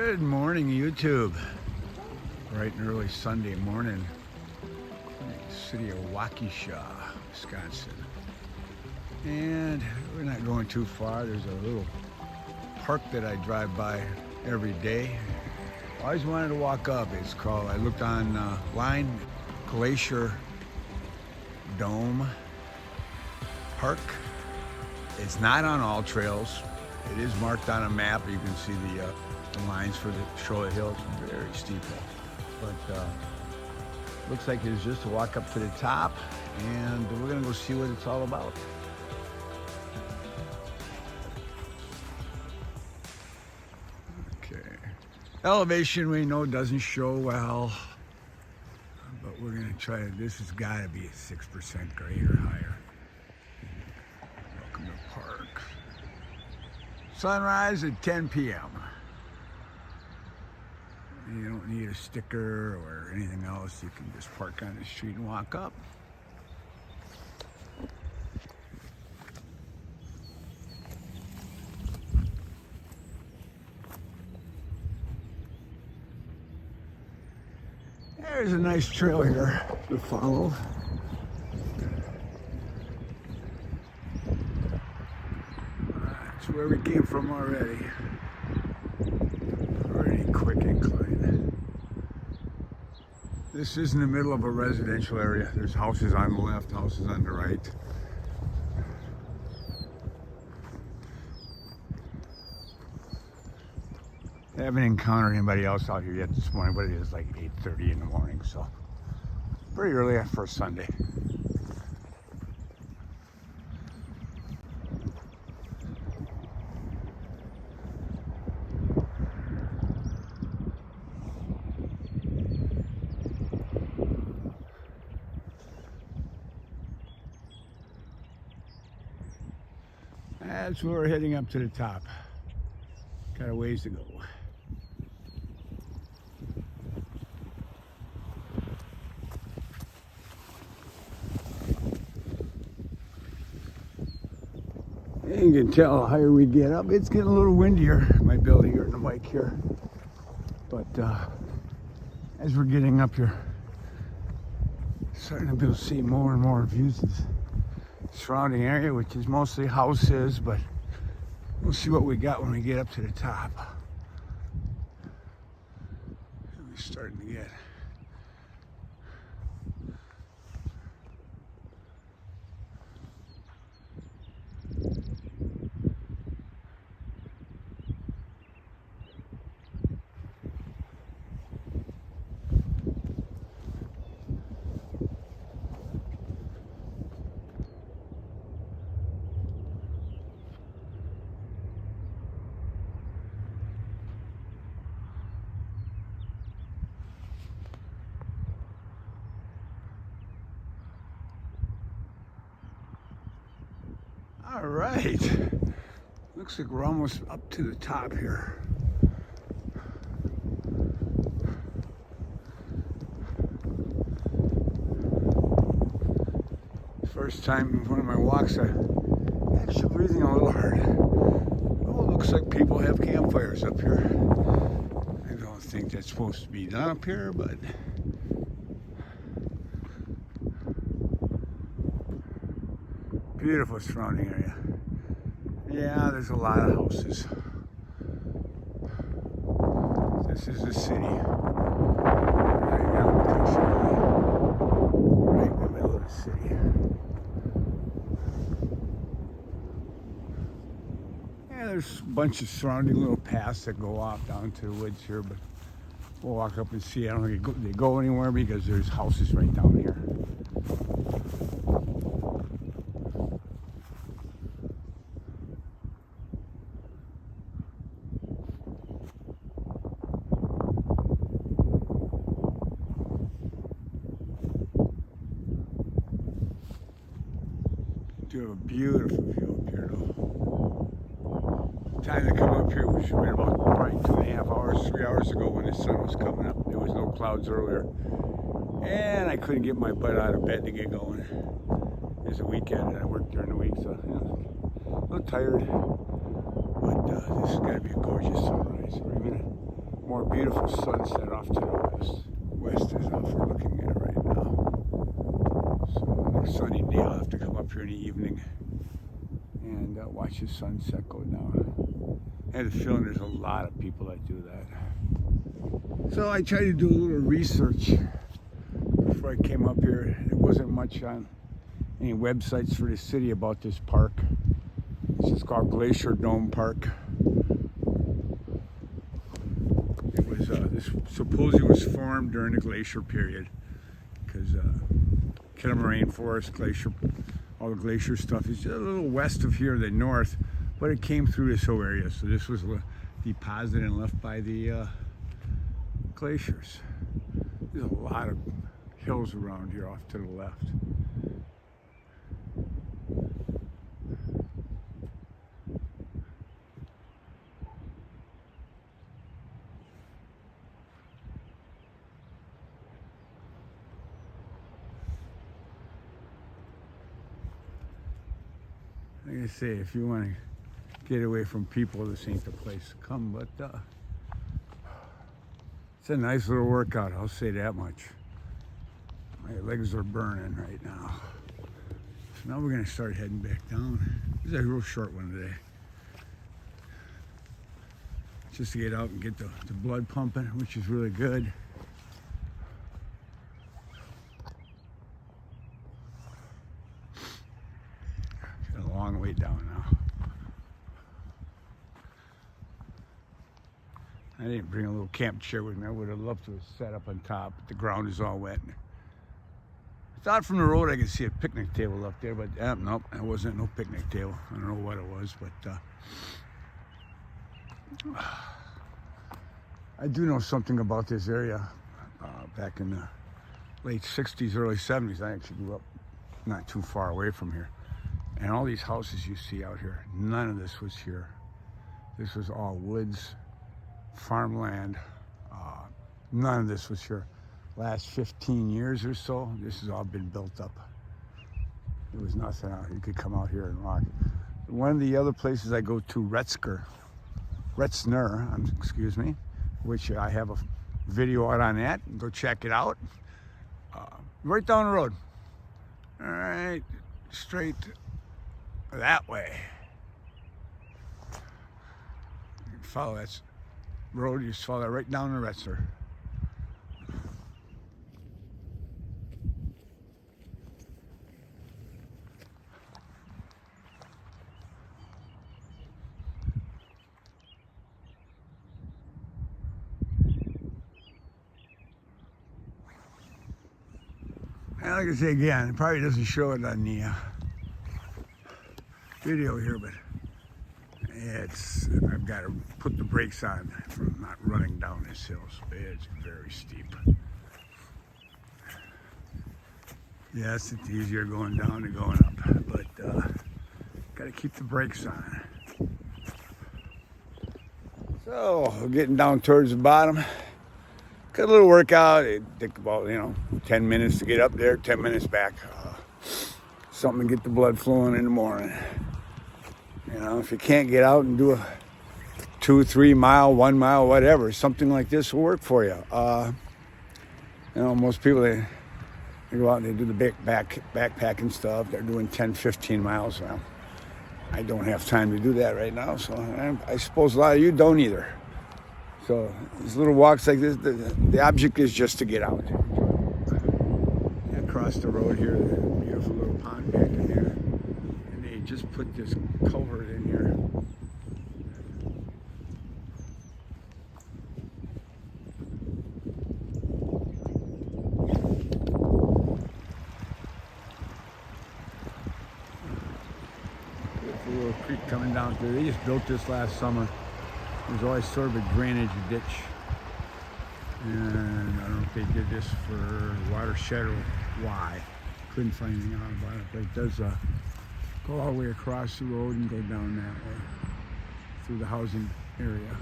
Good morning, YouTube. Bright and early Sunday morning in the city of Waukesha, Wisconsin. And we're not going too far. There's a little park that I drive by every day. I always wanted to walk up. It's called, I looked online, Glacier Dome Park. It's not on all trails. It is marked on a map. You can see the lines for the show the hill. It's very steep, but looks like it's just a walk up to the top, and we're gonna go see what it's all about. Okay, elevation we know doesn't show well, but we're gonna try to. This has got to be at 6% grade or higher. Welcome to park. Sunrise at 10 p.m. You don't need a sticker or anything else. You can just park on the street and walk up. There's a nice trail here to follow. That's where we came from already. Pretty quick incline. This is in the middle of a residential area. There's houses on the left, houses on the right. I haven't encountered anybody else out here yet this morning, but it is like 8:30 in the morning, so pretty early for a Sunday. That's where we're heading up to the top. Got a ways to go. And you can tell the higher we get up, it's getting a little windier. Might be able to hear it in the mic here. But as we're getting up here, starting to be able to see more and more views of the surrounding area, which is mostly houses, but we'll see what we got when we get up to the top. We're starting to get all right. Looks like we're almost up to the top here. First time in one of my walks, I'm actually breathing a little hard. Oh, it looks like people have campfires up here. I don't think that's supposed to be done up here, but beautiful surrounding area. Yeah, there's a lot of houses. This is the city. Right in the middle of the city. Yeah, there's a bunch of surrounding little paths that go off down to the woods here, but we'll walk up and see. I don't think they go anywhere because there's houses right down here. Do have a beautiful view up here though. Time to come up here, we should have been about probably 2.5 hours, 3 hours ago when the sun was coming up. There was no clouds earlier. And I couldn't get my butt out of bed to get going. It's a weekend and I work during the week, so you know, a little tired. But this has got to be a gorgeous sunrise. We're gonna more beautiful sunset off to the west. West is off we're looking at right now. So on a sunny day, I'll have to come up here in the evening and watch the sunset go down. I have a feeling there's a lot of people that do that. So I tried to do a little research before I came up here. There wasn't much on any websites for the city about this park. This is called Glacier Dome Park. It was this supposedly was formed during the glacier period because Kittimer Forest Glacier, all the glacier stuff is just a little west of here than north, but it came through this whole area. So this was deposited and left by the glaciers. There's a lot of hills around here off to the left. Like I say, if you want to get away from people, this ain't the place to come, but it's a nice little workout, I'll say that much. My legs are burning right now. So now we're going to start heading back down. This is a real short one today. Just to get out and get the blood pumping, which is really good. Long way down now. I didn't bring a little camp chair with me. I would have loved to have sat up on top, but the ground is all wet. I thought from the road I could see a picnic table up there, but nope, it wasn't no picnic table. I don't know what it was, but I do know something about this area. Back in the late 60s, early 70s, I actually grew up not too far away from here. And all these houses you see out here, none of this was here. This was all woods, farmland. None of this was here. Last 15 years or so, this has all been built up. There was nothing out here. You could come out here and walk. One of the other places I go to, Retzner, excuse me, which I have a video out on that. Go check it out. Right down the road. All right, straight that way. You follow that road, you just follow that right down to Retzner. And like I say again, it probably doesn't show it on the video here, but I've got to put the brakes on from not running down this hill. So it's very steep. Yes, it's easier going down than going up, but got to keep the brakes on. So we're getting down towards the bottom. Got a little workout. It took about 10 minutes to get up there, 10 minutes back. Something to get the blood flowing in the morning. If you can't get out and do a 2, 3 mile, 1 mile, whatever, something like this will work for you. Most people, they go out and they do the backpacking stuff. They're doing 10, 15 miles. Well, I don't have time to do that right now, so I suppose a lot of you don't either. So these little walks like this, the object is just to get out. Across the road here, there's a beautiful little pond back in here. And they just put this culvert in here. There's a little creek coming down through. They just built this last summer. There's always sort of a drainage ditch. And I don't know if they did this for watershed or why. Couldn't find anything out about it, but it does go all the way across the road and go down that way through the housing area.